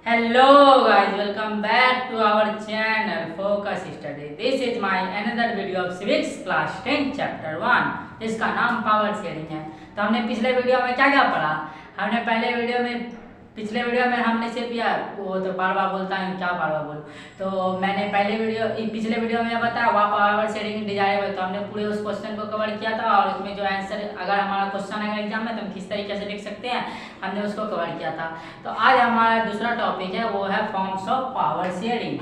Hello guys, welcome back to our channel Focus Study. This is my another video of Civics class 10 chapter 1 जिसका नाम power sharing है। तो हमने पिछले video में क्या क्या पढ़ा? हमने पिछले वीडियो में हमने सिर्फ यार वो तो बार बार बोलता है क्या बार बार बोलूं। तो मैंने पिछले वीडियो में बताया वह पावर शेयरिंग डिजायरेबल। तो हमने पूरे उस क्वेश्चन को कवर किया था और उसमें जो आंसर अगर हमारा क्वेश्चन आएगा एग्जाम में तो हम किस तरीके से लिख सकते हैं हमने उसको कवर किया था। तो आज हमारा दूसरा टॉपिक है वो है फॉर्म्स ऑफ पावर शेयरिंग।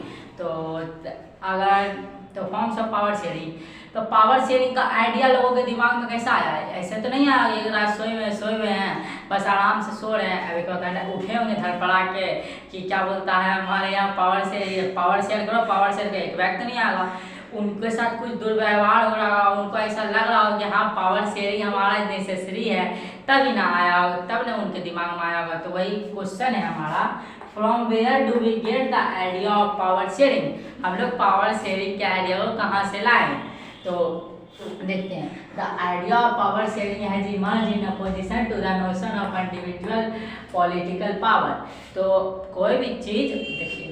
तो फॉर्म्स ऑफ पावर शेयरिंग, तो पावर शेयरिंग का आइडिया लोगों के दिमाग में कैसा आया है? ऐसे तो नहीं आया एक रात सोए हुए हैं, बस आराम से सो रहे हैं, अभी क्या कहना उठे होंगे धड़पड़ा के कि क्या बोलता है हमारे यहाँ पावर शेयर करो, पावर शेयर का एक व्यक्ति नहीं आएगा, उनके साथ कुछ दुर्व्यवहार हो रहा हो, उनको ऐसा लग रहा हो कि हाँ पावर शेयरिंग हमारा नेसेसरी है, तभी ना आया होगा, तब ना उनके दिमाग में आया होगा। तो वही क्वेश्चन है हमारा, from where do we get the idea of power sharing? हम लोग पावर शेयरिंग के आइडिया को कहाँ से लाए? तो देखते हैं। The idea of power sharing has emerged in opposition to the notion of individual political power. तो कोई भी चीज देखिए,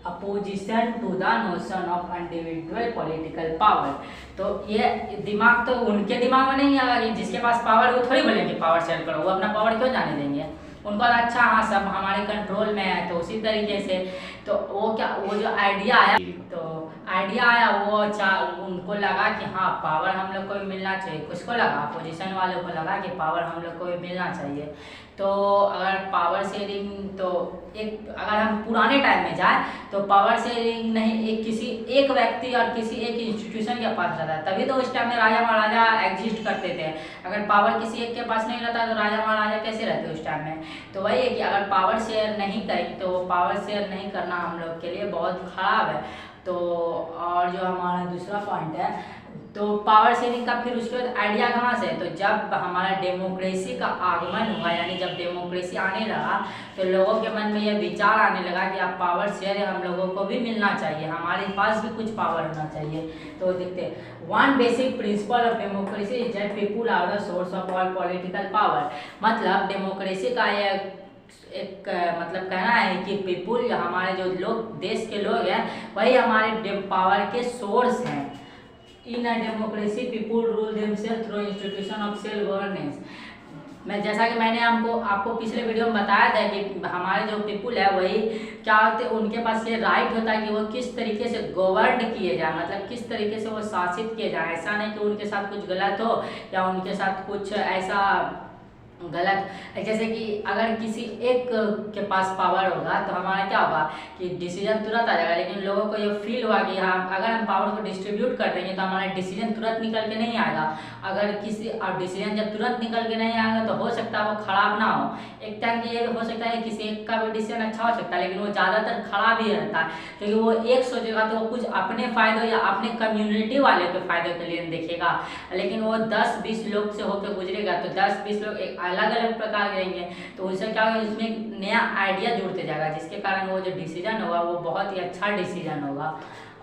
opposition to the notion of individual political power, तो ये दिमाग तो उनके दिमाग में नहीं आएगा कि जिसके पास पावर वो थोड़ी बोलेंगे पावर शेयर करो, वो अपना पावर क्यों जाने देंगे? उनको अच्छा हाँ सब हमारे कंट्रोल में है। तो उसी तरीके से तो वो जो आइडिया आया वो अच्छा उनको लगा कि हाँ पावर हम लोग को भी मिलना चाहिए। किसको लगा? अपोजिशन वालों को लगा कि पावर हम लोग को भी मिलना चाहिए। तो अगर पावर शेयरिंग तो अगर हम पुराने टाइम में जाए तो पावर शेयरिंग नहीं किसी एक व्यक्ति और किसी एक इंस्टीट्यूशन के पास रहता है, तभी तो उस टाइम में राजा महाराजा एग्जिस्ट करते थे। अगर पावर किसी एक के पास नहीं रहता तो राजा महाराजा कैसे रहते उस टाइम में? तो वही है कि अगर पावर शेयर नहीं करें तो पावर शेयर नहीं करना हम लोग के लिए बहुत खराब है। तो और जो हमारा दूसरा पॉइंट है, तो पावर शेयरिंग का फिर उसके बाद आइडिया कहाँ से? तो जब हमारा डेमोक्रेसी का आगमन हुआ, यानी जब डेमोक्रेसी आने लगा तो लोगों के मन में यह विचार आने लगा कि आप पावर शेयर हम लोगों को भी मिलना चाहिए, हमारे पास भी कुछ पावर होना चाहिए। तो देखते हैं, one basic principle of democracy is that people are the source of all political power. मतलब डेमोक्रेसी का यह एक मतलब कहना है कि पीपुल हमारे जो लोग देश के लोग हैं वही हमारे पावर के सोर्स हैं। In a democracy people rule themselves through institution of self governance. जैसा कि मैंने आपको पिछले वीडियो में बताया था कि हमारे जो पीपुल है वही क्या होते हैं, उनके पास ये राइट होता है कि वो किस तरीके से गवर्न किए जाए, मतलब किस तरीके से वो शासित किए जाए। ऐसा नहीं कि उनके साथ कुछ गलत हो या उनके साथ कुछ ऐसा गलत, जैसे कि अगर किसी एक के पास पावर होगा तो हमारा क्या होगा कि डिसीजन तुरंत आ जाएगा, लेकिन लोगों को ये फील हुआ कि हाँ अगर हम पावर को डिस्ट्रीब्यूट कर देंगे तो हमारा डिसीजन तुरंत निकल के नहीं आएगा। अगर किसी और डिसीजन जब तुरंत निकल के नहीं आएगा तो हो सकता है वो खराब ना हो। एक टाइम ये भी हो सकता है किसी एक का भी डिसीजन अच्छा हो सकता है, लेकिन वो ज़्यादातर खराब ही रहता है, क्योंकि वो एक सोचेगा तो वो कुछ अपने फायदे या अपने कम्युनिटी वाले के फायदे के लिए देखेगा, लेकिन वो 10-20 लोग से होकर गुजरेगा तो 10-20 लोग एक अलग अलग प्रकार के रहेंगे, तो उससे क्या होगा इसमें नया आइडिया जुड़ते जाएगा, जिसके कारण वो जो डिसीजन होगा वो बहुत ही अच्छा डिसीजन होगा।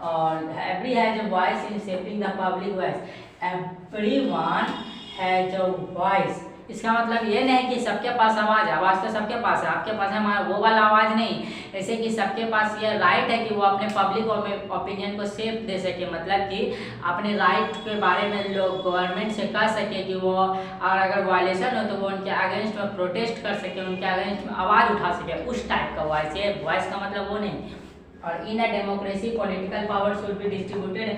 और every has a voice in shaping the public voice, everyone has a voice. इसका मतलब ये नहीं कि सबके पास आवाज़ तो सबके पास है, आपके पास है हमारा वो वाला आवाज़ नहीं। जैसे कि सबके पास ये राइट है कि वो अपने पब्लिक ओपिनियन को शेप दे सके, मतलब कि अपने राइट के बारे में लोग गवर्नमेंट से कह सके कि वो, और अगर वायलेशन हो तो वो उनके अगेंस्ट में प्रोटेस्ट कर सके, उनके अगेंस्ट में आवाज़ उठा सके, उस टाइप का वॉइस। ये वॉइस का मतलब वो नहीं। और in a democracy political power should be distributed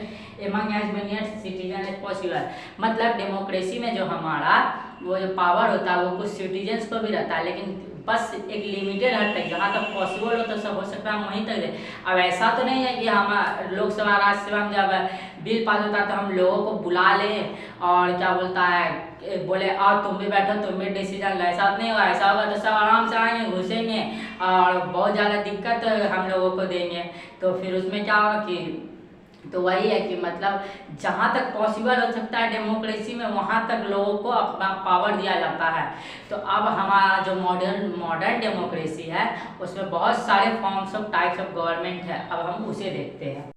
among as many citizen as possible. मतलब डेमोक्रेसी में जो हमारा वो जो पावर होता है वो कुछ सिटीजन्स को भी रहता है, लेकिन बस एक लिमिटेड हद तक, जहाँ तक पॉसिबल हो तो सब हो सकता है वहीं तक दे। अब ऐसा तो नहीं है कि हम लोकसभा राज्यसभा में जब बिल पास होता है तो हम लोगों को बुला लें और क्या बोलता है बोले आओ तुम भी बैठो तुम भी डिसीजन लो, ऐसा नहीं होगा। ऐसा होगा तो सब आराम से आएंगे, घुसेंगे और बहुत ज़्यादा दिक्कत हम लोगों को देंगे। तो फिर उसमें क्या होगा कि तो वही है कि मतलब जहाँ तक पॉसिबल हो सकता है डेमोक्रेसी में वहाँ तक लोगों को अपना पावर दिया जाता है। तो अब हमारा जो मॉडर्न डेमोक्रेसी है उसमें बहुत सारे forms of types of government है, अब हम उसे देखते हैं।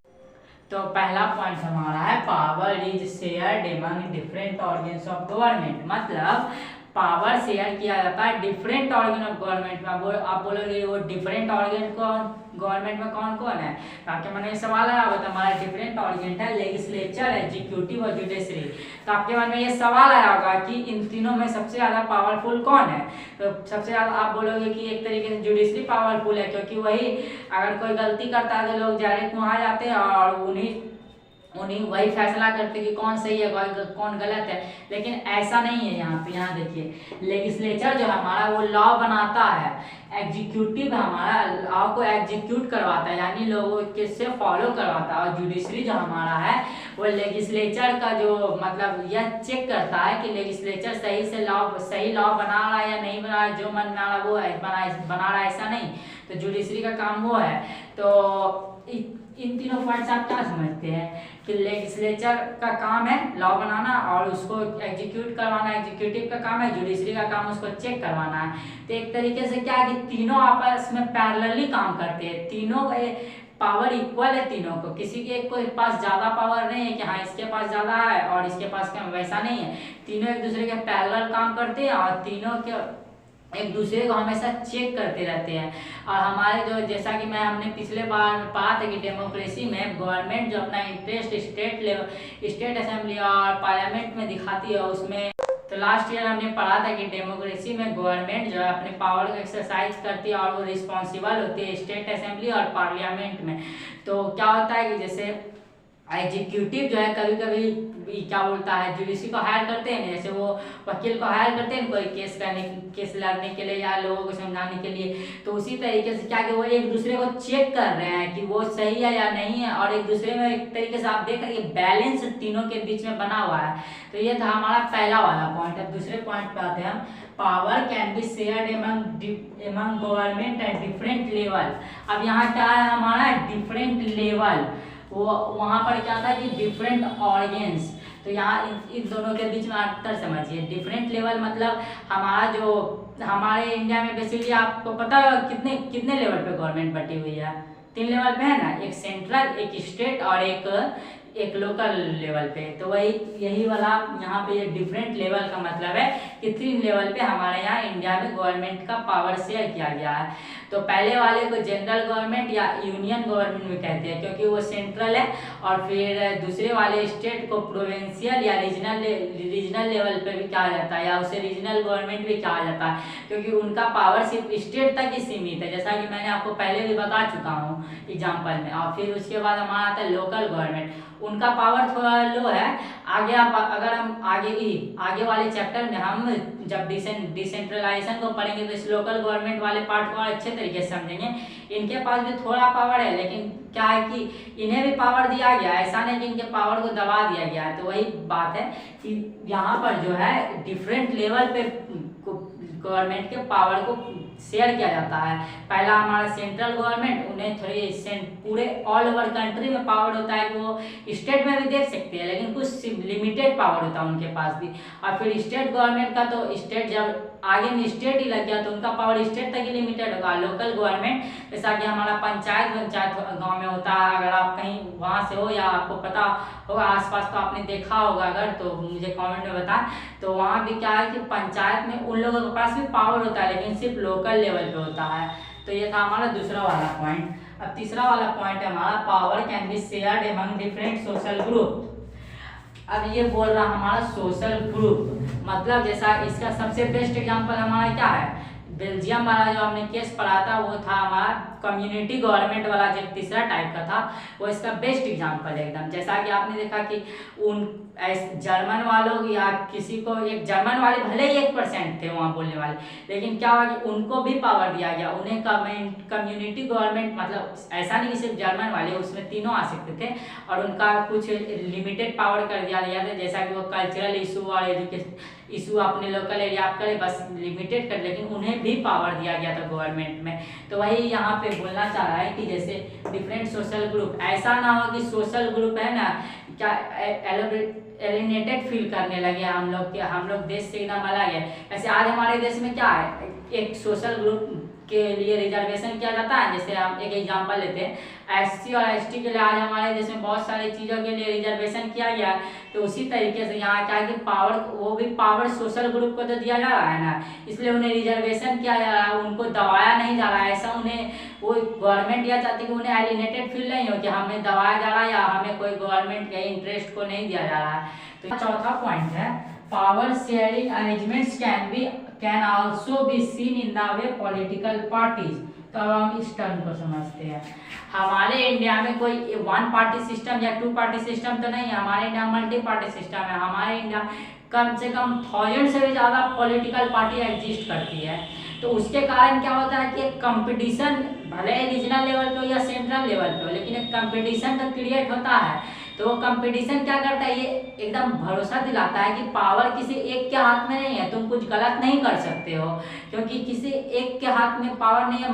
तो पहला पॉइंट हमारा है power is shared among different organs of government. मतलब पावर शेयर किया जाता है डिफरेंट ऑर्गन ऑफ गवर्नमेंट में। आप बोलोगे वो डिफरेंट ऑर्गन कौन गवर्नमेंट में कौन कौन है, तो आपके मन में सवाल आया होगा, तो हमारा डिफरेंट ऑर्गन है लेजिस्लेचर, एग्जीक्यूटिव और जुडिशरी। तो आपके मन में ये सवाल आया होगा कि इन तीनों में सबसे ज़्यादा पावरफुल कौन है, तो सबसे ज़्यादा आप बोलोगे कि एक तरीके से जुडिशरी पावरफुल है, क्योंकि वही अगर कोई गलती करता है तो लोग डायरेक्ट वहाँ जाते हैं और उन्हीं वही फैसला करते कि कौन सही है कौन गलत है। लेकिन ऐसा नहीं है यहाँ पे। यहाँ देखिए लेजिस्लेचर जो हमारा वो लॉ बनाता है, एग्जीक्यूटिव हमारा लॉ को एग्जीक्यूट करवाता है यानी लोगों के से फॉलो करवाता है, और जुडिशरी जो हमारा है वो लेजिस्लेचर का जो मतलब यह चेक करता है कि लेजिस्लेचर सही लॉ बना रहा है या नहीं बना रहा है, जो मन में आ रहा वो बना रहा है, ऐसा नहीं। तो जुडिशरी का काम वो है। तो इन तीनों पॉइंट्स आप क्या समझते हैं कि लेजिस्लेचर का काम है लॉ बनाना और उसको एग्जीक्यूट करवाना, एग्जीक्यूटिव का काम है, जुडिशरी का काम उसको चेक करवाना है। तो एक तरीके से क्या है कि तीनों आपस में पैरेलली काम करते हैं, तीनों पावर इक्वल है तीनों को, किसी के कोई पास ज़्यादा पावर नहीं है कि हाँ इसके पास ज़्यादा है और इसके पास कम, वैसा नहीं है। तीनों एक दूसरे के पैरेलल काम करते हैं और तीनों के एक दूसरे को हमेशा चेक करते रहते हैं। और हमारे जो जैसा कि हमने पिछले बार में पढ़ा था कि डेमोक्रेसी में गवर्नमेंट जो अपना इंटरेस्ट स्टेट असेंबली और पार्लियामेंट में दिखाती है उसमें, तो लास्ट ईयर हमने पढ़ा था कि डेमोक्रेसी में गवर्नमेंट जो है अपने पावर को एक्सरसाइज करती है और वो रिस्पॉन्सिबल होती है स्टेट असेंबली और पार्लियामेंट में। तो क्या होता है कि जैसे एग्जीक्यूटिव जो है कभी कभी क्या बोलता है जुडिशरी को हायर करते हैं, जैसे वो वकील को हायर करते हैं कोई केस लड़ने के लिए या लोगों को समझाने के लिए। तो उसी तरीके से क्या कि वो एक दूसरे को चेक कर रहे हैं कि वो सही है या नहीं है, और एक दूसरे में एक तरीके से आप देख रहे हैं बैलेंस तीनों के बीच में बना हुआ है। तो ये था हमारा पहला वाला पॉइंट। अब दूसरे पॉइंट पे आते हैं हम, power can be shared among government at different level. अब यहाँ क्या है हमारा डिफरेंट लेवल, वो वहाँ पर क्या था कि डिफरेंट ऑर्गेन्स। तो यहाँ इन दोनों के बीच में अंतर समझिए। डिफरेंट लेवल मतलब हमारा जो हमारे इंडिया में बेसिकली आपको पता है कितने लेवल पे गवर्नमेंट बटी हुई है, 3 लेवल पे है ना, एक सेंट्रल, एक स्टेट और एक लोकल लेवल पे। तो वही यही वाला यहाँ पे ये डिफरेंट लेवल का मतलब है कि 3 लेवल पे हमारे यहाँ इंडिया में गवर्नमेंट का पावर शेयर किया गया है। तो पहले वाले को जनरल गवर्नमेंट या यूनियन गवर्नमेंट में कहते हैं क्योंकि वो सेंट्रल है, और फिर दूसरे वाले स्टेट को प्रोविंशियल या रीजनल लेवल पे भी कहा जाता है, या उसे रीजनल गवर्नमेंट भी कहा जाता है क्योंकि उनका पावर सिर्फ स्टेट तक ही सीमित है, जैसा कि मैंने आपको पहले भी बता चुका हूँ एग्जाम्पल में। और फिर उसके बाद हमारा आता है लोकल गवर्नमेंट, उनका पावर थोड़ा लो है। आगे आप अगर हम आगे वाले चैप्टर में हम जब डिसेंट्रलाइजेशन को पढ़ेंगे तो इस लोकल गवर्नमेंट वाले पार्ट को अच्छे तरीके से समझेंगे। इनके पास भी थोड़ा पावर है, लेकिन क्या है कि इन्हें भी पावर दिया गया है, ऐसा नहीं कि इनके पावर को दबा दिया गया है। तो वही बात है कि यहाँ पर जो है डिफरेंट लेवल पे गवर्नमेंट के पावर को शेयर किया जाता है। पहला हमारा सेंट्रल गवर्नमेंट, उन्हें थोड़ी पूरे ऑल ओवर कंट्री में पावर होता है कि वो स्टेट में भी देख सकते हैं, लेकिन कुछ लिमिटेड पावर होता है उनके पास भी। और फिर स्टेट गवर्नमेंट का तो स्टेट जब आगे में स्टेट ही लग गया तो उनका पावर स्टेट तक ही लिमिटेड होगा। लोकल गवर्नमेंट जैसा कि हमारा पंचायत गांव में होता है, अगर आप कहीं वहाँ से हो या आपको पता होगा आसपास तो आपने देखा होगा, अगर तो मुझे कमेंट में बताएं। तो वहाँ भी क्या है कि पंचायत में उन लोगों के पास भी पावर होता है, लेकिन सिर्फ लोकल लेवल पे होता है। तो ये था हमारा दूसरा वाला पॉइंट। अब तीसरा वाला पॉइंट है हमारा power can be shared among different social group. अब ये बोल रहा हमारा सोशल ग्रुप, मतलब जैसा इसका सबसे बेस्ट एग्जांपल हमारा क्या है, बेल्जियम वाला जो हमने केस पढ़ा था वो था हमारा कम्युनिटी गवर्नमेंट वाला, जो तीसरा टाइप का था वो इसका बेस्ट एग्जांपल है एकदम। जैसा कि आपने देखा कि उन जर्मन वालों या किसी को, एक जर्मन वाले भले ही 1% थे वहाँ बोलने वाले, लेकिन क्या हुआ कि उनको भी पावर दिया गया। उन्हें कम्युनिटी गवर्नमेंट, मतलब ऐसा नहीं कि सिर्फ जर्मन वाले, उसमें तीनों आ सकते थे, और उनका कुछ लिमिटेड पावर कर दिया गया था, जैसा कि वो कल्चरल इशू और एजुकेशन इशू अपने लोकल एरिया आप करें बस लिमिटेड कर, लेकिन उन्हें भी पावर दिया गया था गवर्नमेंट में। तो वही यहाँ पे बोलना चाह रहा है कि जैसे डिफरेंट सोशल ग्रुप, ऐसा ना हो कि सोशल ग्रुप है ना क्या एलिनेटेड फील करने लगे हम लोग देश से एकदम अलग है। ऐसे आज हमारे देश में क्या है, एक सोशल ग्रुप के लिए रिजर्वेशन किया जाता है। जैसे हम एक एग्जांपल लेते हैं, SC और ST के लिए आज हमारे देश में बहुत सारी चीज़ों के लिए रिजर्वेशन किया गया है। तो उसी तरीके से यहाँ क्या है कि पावर, वो भी पावर सोशल ग्रुप को तो दिया जा रहा है ना, इसलिए उन्हें रिजर्वेशन किया जा रहा है, उनको दबाया नहीं जा रहा है। ऐसा उन्हें वो गवर्नमेंट यह चाहती है कि उन्हें एलिनेटेड फील नहीं हो कि हमें दबाया जा रहा है या हमें कोई गवर्नमेंट के इंटरेस्ट को नहीं दिया जा रहा है। तो चौथा पॉइंट है, power sharing arrangements can also be seen in the way political parties. तो अब हम इस टर्म को समझते हैं। हमारे इंडिया में कोई 1 पार्टी सिस्टम या 2 पार्टी सिस्टम तो नहीं है, हमारे इंडिया मल्टी पार्टी सिस्टम है। हमारे इंडिया कम से कम 1000 से भी ज़्यादा पॉलिटिकल पार्टी एग्जिस्ट करती है। तो उसके कारण क्या होता है कि कंपटीशन भले ही रीजनल लेवल पे हो या सेंट्रल लेवल पे हो, लेकिन एक कंपटीशन तो क्रिएट होता है। तो वो कंपटीशन क्या करता है, ये एकदम भरोसा दिलाता है कि पावर किसी एक के हाथ में नहीं है, तुम कुछ गलत नहीं कर सकते हो, क्योंकि किसी एक के हाथ में पावर नहीं है।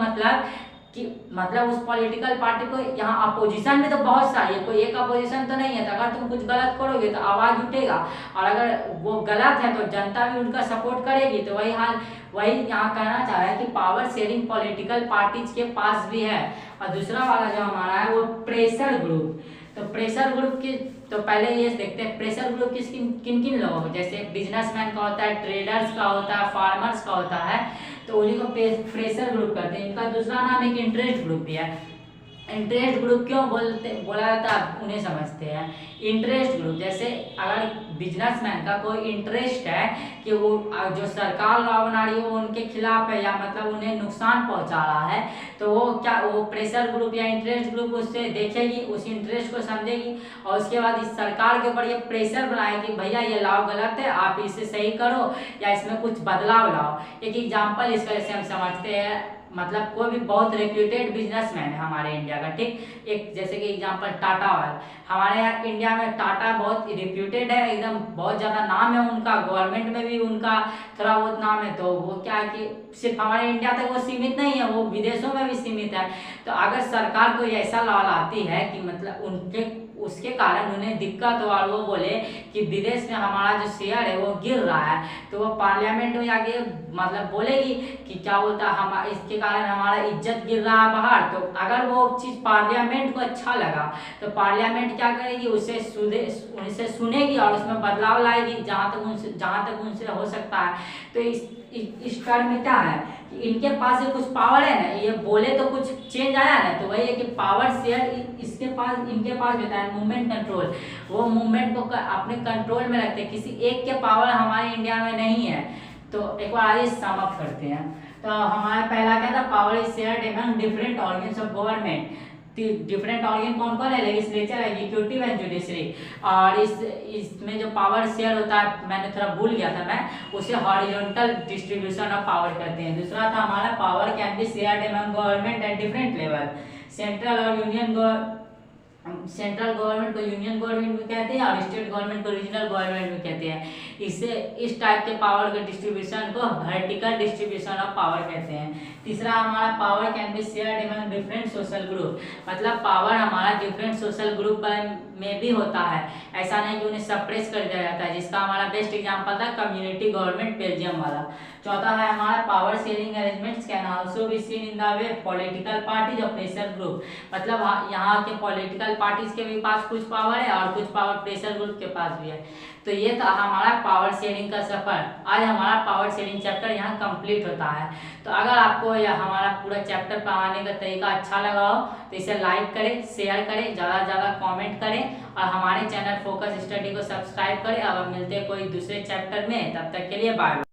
मतलब उस पॉलिटिकल पार्टी को यहाँ अपोजिशन में तो बहुत सारी है, कोई एक अपोजिशन तो नहीं है। तो अगर तुम कुछ गलत करोगे तो आवाज उठेगा, और अगर वो गलत है तो जनता भी उनका सपोर्ट करेगी। तो वही यहाँ कहना चाह रहा है कि पावर शेयरिंग पॉलिटिकल पार्टीज के पास भी है। और दूसरा वाला जो हमारा है वो प्रेशर ग्रुप। तो प्रेशर ग्रुप की, तो पहले ये देखते हैं प्रेशर ग्रुप किन किन लोगों को, जैसे बिजनेसमैन का होता है, ट्रेडर्स का होता है, फार्मर्स का होता है, तो उन्हीं को प्रेशर ग्रुप करते हैं। इनका दूसरा नाम एक इंटरेस्ट ग्रुप भी है। इंटरेस्ट ग्रुप क्यों बोला जाता है उन्हें समझते हैं। इंटरेस्ट ग्रुप, जैसे अगर बिजनेसमैन का कोई इंटरेस्ट है कि वो जो सरकार लॉ बना रही है वो उनके खिलाफ है या मतलब उन्हें नुकसान पहुंचा रहा है, तो वो प्रेशर ग्रुप या इंटरेस्ट ग्रुप उससे देखेगी, उस इंटरेस्ट को समझेगी और उसके बाद इस सरकार के ऊपर ये प्रेशर बनाए कि भैया ये लॉ गलत है, आप इसे सही करो या इसमें कुछ बदलाव लाओ। एक एग्जाम्पल इसका जैसे हम समझते हैं, मतलब कोई भी बहुत रेप्यूटेड बिजनेसमैन है हमारे इंडिया का, ठीक, एक जैसे कि एग्जांपल टाटा ऑयल। हमारे यहाँ इंडिया में टाटा बहुत रेप्यूटेड है, एकदम बहुत ज़्यादा नाम है उनका, गवर्नमेंट में भी उनका थोड़ा बहुत नाम है। तो वो क्या है कि सिर्फ हमारे इंडिया तक वो सीमित नहीं है, वो विदेशों में भी सीमित है। तो अगर सरकार कोई ऐसा लॉ लाती है कि मतलब उसके कारण उन्हें दिक्कत हो और वो बोले कि विदेश में हमारा जो शेयर है वो गिर रहा है, तो वो पार्लियामेंट में जाके मतलब बोलेगी कि क्या बोलता हम इसके कारण हमारा इज्जत गिर रहा है बाहर। तो अगर वो चीज़ पार्लियामेंट को अच्छा लगा तो पार्लियामेंट क्या करेगी, उसे सुनेगी और उसमें बदलाव लाएगी जहाँ तक उनसे हो सकता है। तो इस टर्म में क्या है कि इनके पास कुछ पावर है ना, ये बोले तो कुछ चेंज आया ना, तो वही है कि पावर शेयर इनके पास रहता है। मूवमेंट कंट्रोल, वो मूवमेंट को अपने कंट्रोल में रखते हैं, किसी एक के पावर हमारे इंडिया में नहीं है। तो एक बार आइए सम अप करते हैं। तो हमारा पहला क्या था, power is shared among different organs of government. Different organ कौन कौन है, लेजिस्लेचर, एग्जीक्यूटिव एंड जुडिशरी। और इसमें जो पावर शेयर होता है, मैंने थोड़ा भूल गया था मैं, उसे हॉरिजॉन्टल डिस्ट्रीब्यूशन ऑफ पावर कहते हैं। दूसरा था हमारा power can be shared among government at different level. Central government को यूनियन गवर्नमेंट भी कहते हैं और स्टेट गवर्नमेंट को रीजनल गवर्नमेंट भी कहते हैं। इस टाइप के पावर के डिस्ट्रीब्यूशन को वर्टिकल डिस्ट्रीब्यूशन ऑफ पावर कहते हैं। तीसरा हमारा power can be shared among different social group, मतलब पावर हमारा डिफरेंट सोशल ग्रुप में भी होता है, ऐसा नहीं कि उन्हें सप्रेस कर दिया जाता है, जिसका हमारा बेस्ट एग्जांपल था कम्युनिटी गवर्नमेंट बेल्जियम वाला। चौथा है हमारा power sharing arrangements can also be seen in the way political parties और प्रेशर ग्रुप, मतलब यहाँ के पॉलिटिकल पार्टीज के भी पास कुछ पावर है और कुछ पावर प्रेशर ग्रुप के पास भी है। तो ये था हमारा पावर शेयरिंग का सफर। आज हमारा पावर शेयरिंग चैप्टर यहाँ कंप्लीट होता है। तो अगर आपको यह हमारा पूरा चैप्टर पढ़ाने का तरीका अच्छा लगा हो तो इसे लाइक करें, शेयर करें, ज़्यादा से ज़्यादा कमेंट करें और हमारे चैनल फोकस स्टडी को सब्सक्राइब करें। अब हम मिलते हैं कोई दूसरे चैप्टर में, तब तक के लिए बाय।